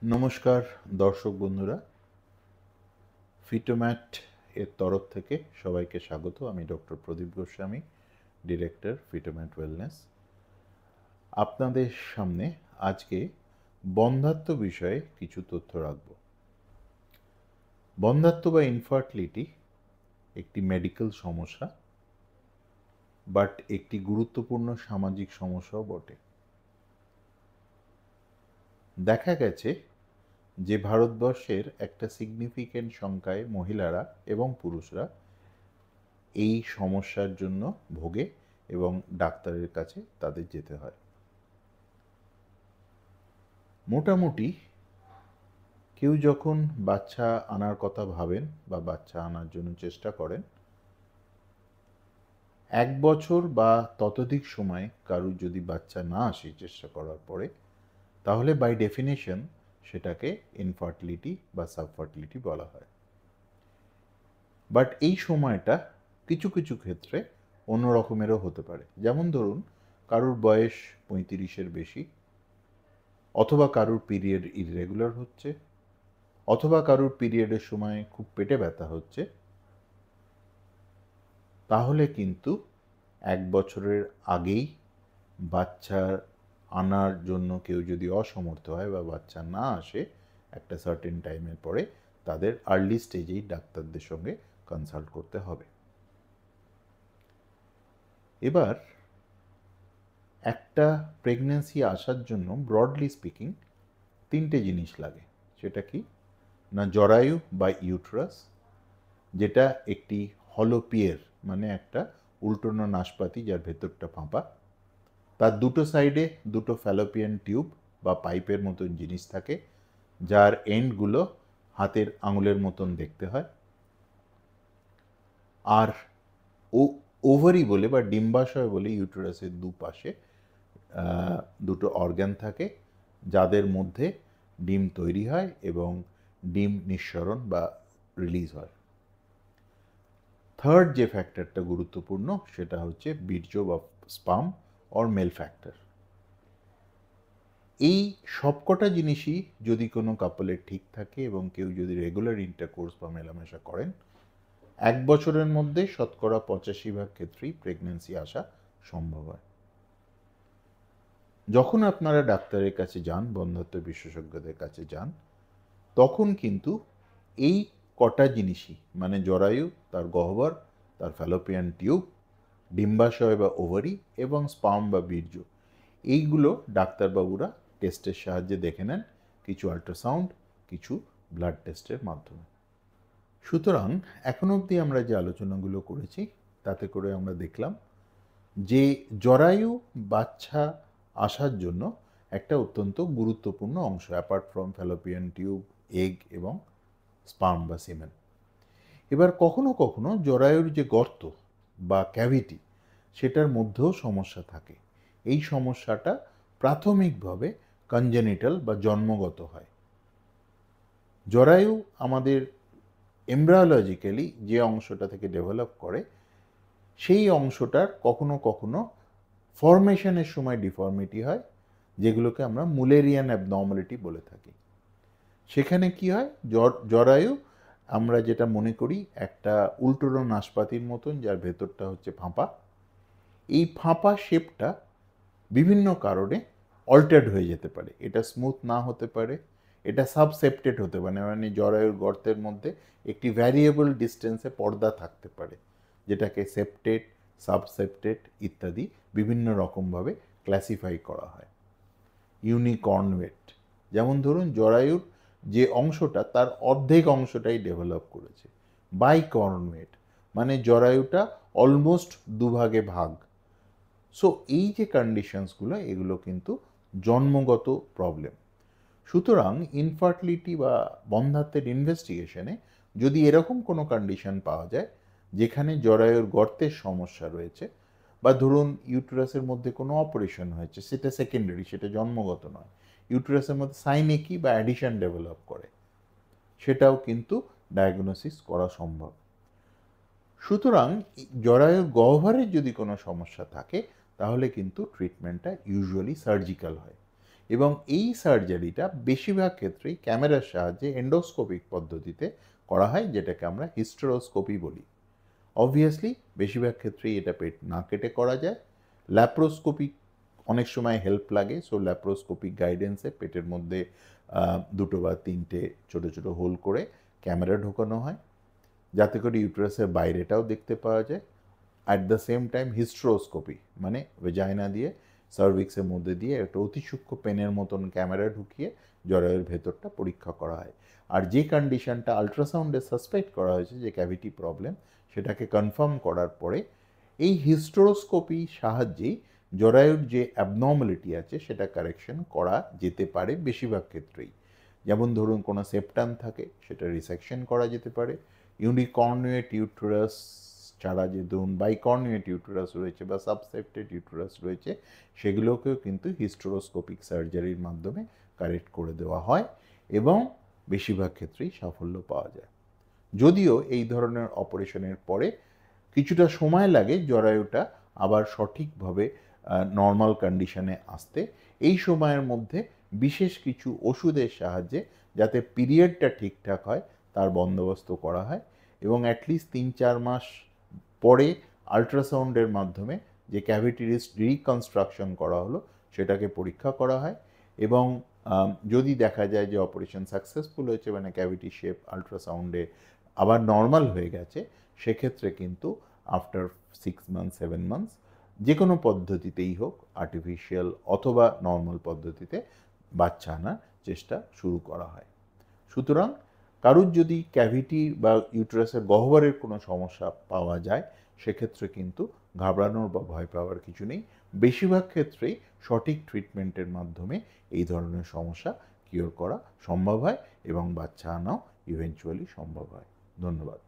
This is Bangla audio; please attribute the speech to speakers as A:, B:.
A: নমস্কার দর্শক বন্ধুরা, ফিটোম্যাট এর তরফ থেকে সবাইকে স্বাগত। আমি ডক্টর প্রদীপ গোস্বামী, ডিরেক্টর, ফিটোম্যাট ওয়েলনেস। আপনাদের সামনে আজকে বন্ধ্যাত্ব বিষয়ে কিছু তথ্য রাখব। বন্ধ্যাত্ব বা ইনফার্টিলিটি একটি মেডিকেল সমস্যা, বাট একটি গুরুত্বপূর্ণ সামাজিক সমস্যাও বটে। দেখা গেছে যে ভারতবর্ষের একটা সিগনিফিক্যান্ট সংখ্যায় মহিলারা এবং পুরুষরা এই সমস্যার জন্য ভোগে এবং ডাক্তারের কাছে তাদের যেতে হয়। মোটামুটি কেউ যখন বাচ্চা আনার কথা ভাবেন বা বাচ্চা আনার জন্য চেষ্টা করেন, 1 বছর বা ততোধিক সময় কারুর যদি বাচ্চা না আসে চেষ্টা করার পরে, তাহলে বাই ডেফিনেশন সেটাকে ইনফার্টিলিটি বা সাবফার্টিলিটি বলা হয়। বাট এই সময়টা কিছু কিছু ক্ষেত্রে অন্য রকমেরও হতে পারে। যেমন ধরুন, কারুর বয়স 35-এর বেশি, অথবা কারুর পিরিয়ড ইররেগুলার হচ্ছে, অথবা কারুর পিরিয়ডের সময় খুব পেটে ব্যথা হচ্ছে, তাহলে কিন্তু 1 বছরের আগেই বাচ্চা আনার জন্য কেউ যদি অসমর্থ হয় বা বাচ্চা না আসে একটা সার্টেন টাইমের পরে, তাদের আর্লি স্টেজেই ডাক্তারদের সঙ্গে কনসাল্ট করতে হবে। এবার একটা প্রেগন্যান্সি আসার জন্য ব্রডলি স্পিকিং 3টে জিনিস লাগে। সেটা কি না, জরায়ু বা ইউট্রাস, যেটা একটি হলোপিয়ের মানে একটা উল্টোনো নাশপাতি যার ভেতরটা ফাঁপা, তার দুটো সাইডে দুটো ফ্যালোপিয়ান টিউব বা পাইপের মতন জিনিস থাকে, যার এন্ডগুলো হাতের আঙুলের মতন দেখতে হয়। আর ওভারি বলে বা ডিম্বাশয় বলে ইউটেরাসের দুপাশে দুটো অর্গান থাকে, যাদের মধ্যে ডিম তৈরি হয় এবং ডিম নিঃসরণ বা রিলিজ হয়। থার্ড যে ফ্যাক্টরটা গুরুত্বপূর্ণ সেটা হচ্ছে বীর্য বা স্পাম অর মেল ফ্যাক্টর। এই সবকটা জিনিসই যদি কোনো কাপলের ঠিক থাকে এবং কেউ যদি রেগুলার ইন্টারকোর্স বা মেলামেশা করেন, 1 বছরের মধ্যে শতকরা 85% ক্ষেত্রেই প্রেগন্যান্সি আসা সম্ভব হয়। যখন আপনারা ডাক্তারের কাছে যান, বন্ধ্যাত্ব বিশেষজ্ঞদের কাছে যান, তখন কিন্তু এই কটা জিনিসই মানে জরায়ু, তার গহ্বর, তার ফ্যালোপিয়ান টিউব, ডিম্বাশয় বা ওভারি এবং স্পার্ম বা বীর্য, এইগুলো ডাক্তারবাবুরা টেস্টের সাহায্যে দেখে নেন, কিছু আল্ট্রাসাউন্ড, কিছু ব্লাড টেস্টের মাধ্যমে। সুতরাং এখন অবধি আমরা যে আলোচনাগুলো করেছি তাতে করে আমরা দেখলাম যে জরায়ু বাচ্চা আসার জন্য একটা অত্যন্ত গুরুত্বপূর্ণ অংশ, apart from Fallopian tube, egg এবং স্পার্ম বা সিমেন। এবার কখনো কখনো জরায়ুর যে গর্ত বা ক্যাভিটি, সেটার মধ্যেও সমস্যা থাকে। এই সমস্যাটা প্রাথমিকভাবে কনজেনিটাল বা জন্মগত হয়। জরায়ু আমাদের এমব্রায়োলজিক্যালি যে অংশটা থেকে ডেভেলপ করে, সেই অংশটার কখনো কখনো ফরমেশনের সময় ডিফর্মিটি হয়, যেগুলোকে আমরা মুলেরিয়ান অ্যাবনর্মালিটি বলে থাকি। সেখানে কি হয়, জরায়ু আমরা যেটা মনে করি একটা উল্টোনো নাশপাতির মতন, যার ভেতরটা হচ্ছে ফাঁপা। এই ফাঁপা শেপটা বিভিন্ন কারণে অল্টার্ড হয়ে যেতে পারে। এটা স্মুথ না হতে পারে, এটা সাবসেপ্টেড হতে পারে, মানে জরায়ুর গর্তের মধ্যে একটি ভ্যারিয়েবল ডিস্টেন্সে পর্দা থাকতে পারে, যেটাকে সেপ্টেড, সাবসেপ্টেড ইত্যাদি বিভিন্ন রকমভাবে ক্লাসিফাই করা হয়। ইউনিকর্নওয়েট, যেমন ধরুন জরায়ুর যে অংশটা তার অর্ধেক অংশটাই ডেভেলপ করেছে। বাইকর্নওয়েট মানে জরায়ুটা অলমোস্ট দুভাগে ভাগ। সো এই যে কন্ডিশনসগুলো, এগুলো কিন্তু জন্মগত প্রবলেম। সুতরাং ইনফার্টিলিটি বা বন্ধ্যাত্বের ইনভেস্টিগেশনে যদি এরকম কোনো কন্ডিশন পাওয়া যায় যেখানে জরায়ুর গর্তের সমস্যা রয়েছে, বা ধরুন ইউটেরাসের মধ্যে কোনো অপারেশন হয়েছে, সেটা সেকেন্ডারি, সেটা জন্মগত নয়, ইউটেরাসের মধ্যে সাইনেকি বা অ্যাডিশন ডেভেলপ করে, সেটাও কিন্তু ডায়াগনোসিস করা সম্ভব। সুতরাং জরায়ুর গহ্বরের যদি কোনো সমস্যা থাকে, তাহলে কিন্তু ট্রিটমেন্টটা ইউজুয়ালি সার্জিক্যাল হয়। এবং এই সার্জারিটা বেশিরভাগ ক্ষেত্রেই ক্যামেরার সাহায্যে এন্ডোস্কোপিক পদ্ধতিতে করা হয়, যেটাকে আমরা হিস্টেরোস্কোপি বলি। অবভিয়াসলি বেশিরভাগ ক্ষেত্রেই এটা পেট না কেটে করা যায়। ল্যাপ্রোস্কোপিক অনেক সময় হেল্প লাগে, সো ল্যাপ্রোস্কোপিক গাইডেন্সে পেটের মধ্যে 2 বা 3টে ছোটো ছোটো হোল করে ক্যামেরা ঢোকানো হয়, যাতে করে ইউটেরাসের বাইরেটাও দেখতে পাওয়া যায়। At the same time hysteroscopy মানে ভেজাইনা দিয়ে সার্ভিক্সের মধ্যে দিয়ে একটা অতি সূক্ষ্ম পেনের মতন ক্যামেরা ঢুকিয়ে জরায়ুর ভেতরটা পরীক্ষা করা হয়। আর যে কন্ডিশনটা আলট্রাসাউন্ডে সাসপেক্ট করা হয়েছে যে ক্যাভিটি প্রবলেম, সেটাকে কনফার্ম করার পরে এই হিস্টেরোস্কোপি সাহায্যেই জরায়ুর যে অ্যাবনর্মালিটি আছে সেটা কারেকশন করা যেতে পারে বেশিরভাগ ক্ষেত্রেই। যেমন ধরুন কোনো সেপ্টাম থাকে, সেটা রিসেকশন করা যেতে পারে। ইউনিকর্নুয়েট ইউটেরাস ছাড়া যে ধরুন বাইকর্নুয়েট ইউটেরাস রয়েছে বা সাবসেপ্টেড ইউটেরাস রয়েছে, সেগুলোকেও কিন্তু হিস্টেরোস্কোপিক সার্জারির মাধ্যমে কারেক্ট করে দেওয়া হয় এবং বেশিরভাগ ক্ষেত্রেই সাফল্য পাওয়া যায়। যদিও এই ধরনের অপারেশনের পরে কিছুটা সময় লাগে জরায়ুটা আবার সঠিকভাবে নর্মাল কন্ডিশনে আসতে। এই সময়ের মধ্যে বিশেষ কিছু ওষুধের সাহায্যে যাতে পিরিয়ডটা ঠিকঠাক হয় তার বন্দোবস্ত করা হয় এবং অ্যাটলিস্ট 3-4 মাস পরে আলট্রাসাউন্ডের মাধ্যমে যে ক্যাভিটির রিকনস্ট্রাকশন করা হলো সেটাকে পরীক্ষা করা হয় এবং যদি দেখা যায় যে অপারেশন সাকসেসফুল হয়েছে, মানে ক্যাভিটি শেপ আলট্রাসাউন্ডে আবার নর্মাল হয়ে গেছে, সেক্ষেত্রে কিন্তু আফটার 6 মান্থস 7 মান্থস যে কোনো পদ্ধতিতেই হোক, আর্টিফিশিয়াল অথবা নর্মাল পদ্ধতিতে বাচ্চা আনার চেষ্টা শুরু করা হয়। সুতরাং কারুর যদি ক্যাভিটি বা ইউটেরাসের গহ্বরের কোনো সমস্যা পাওয়া যায়, সেক্ষেত্রে কিন্তু ঘাবড়ানোর বা ভয় পাওয়ার কিছু নেই। বেশিরভাগ ক্ষেত্রেই সঠিক ট্রিটমেন্টের মাধ্যমে এই ধরনের সমস্যা কিওর করা সম্ভব হয় এবং বাচ্চা আনাও ইভেনচুয়ালি সম্ভব হয়। ধন্যবাদ।